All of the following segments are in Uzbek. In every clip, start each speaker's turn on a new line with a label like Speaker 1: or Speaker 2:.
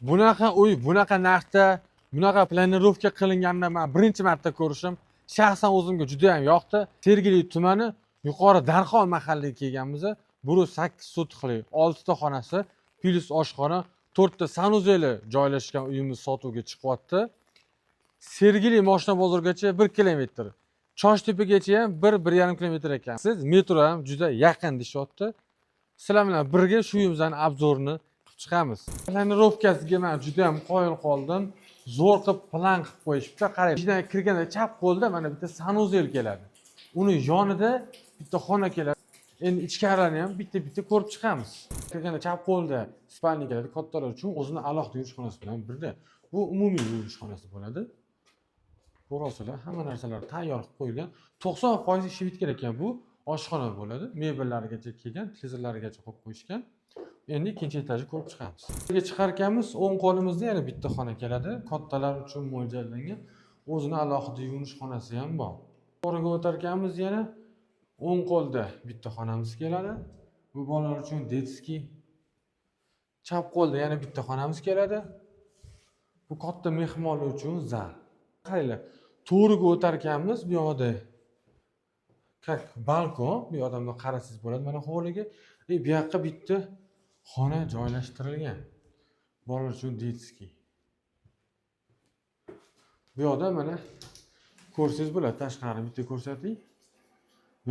Speaker 1: Bunaqa uy, bunaqa narxda, bunaqa planirovka qilinganini men birinchi marta ko'rishim. Shaxsan o'zimga juda ham yoqdi. Sergeli tumani yuqori Darxon mahalliga kelganmiz. Bu 8 sotixli, 6 ta xonasi, plus oshxona, 4 ta sanuzeli joylashgan uyimiz sotuvga chiqyapti. Sergeli mashina bozorgacha 1 kilometr. Choshtepagacha ham 1-1,5 kilometr ekan. Siz metro ham juda yaqin deyapti. Sizlar bilan birga shu uyimizning obzorini qilib chiqamiz. Planirovkasiga men juda ham qoyil qoldim. Zo'r qilib plan qilib qo'yishibdi. Qarang, ichidan kirganda chap qo'lda mana bitta sanuzel keladi. Uni yonida bitta xona keladi. Endi ichkarilarni ham bitta-bitta ko'rib chiqamiz. Kirganda chap qo'lda spalni keladi. Kattalar uchun o'zini alohida yurish xonasi bilan birga. Bu umumiy yurish xonasi bo'ladi. Ko'rasizlar, hamma narsalar tayyor qilib qo'yilgan. 90% ishi bitgan ekan bu. Oshxona bo'ladi. Mebellarigacha kelgan, televizorlarigacha qo'yib qo'yishgan. Endi ikkinchi etajni ko'rib chiqamiz. Birga chiqarkanmiz, o'ng qo'limizda yana bitta xona keladi. Kattalar uchun mo'ljallangan. O'zini alohida yuvinish xonasi ham bor. To'g'riga o'tarkanmiz yana o'ng qo'lda bitta xonamiz keladi. Bu bolalar uchun detskiy. Chap qo'lda yana bitta xonamiz keladi. Bu katta mehmonlar uchun zal. Qaranglar, to'g'riga o'tarkanmiz bu yoqda как balkon, bu yoqdan qarasangiz bo'ladi mana hovliga. Bu yoqqa bitta xona joylashtirilgan. Bolalar uchun detskiy. Bu yoqda mana ko'rsangiz bo'ladi, tashqarini bitta ko'rsating.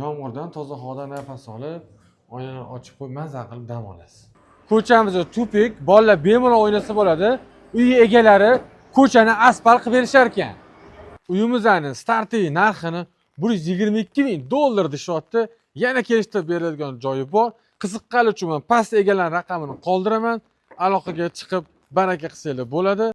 Speaker 1: Yomg'irdan toza havoda nafas olib, oynalarni ochib qo'yib maza qilib dam olasiz. Ko'chamizda tupik, bolalar bemalol o'ynasa bo'ladi. Uy egalari ko'chani asfalt qilib berishar ekan. Uyimizning startiy narxini $122,000 deyapti. Yana kelishda beriladigan joyi bor. Qiziqqanlar uchun men past egalar raqamini qoldiraman. Aloqaga chiqib baraka qilsanglar bo'ladi.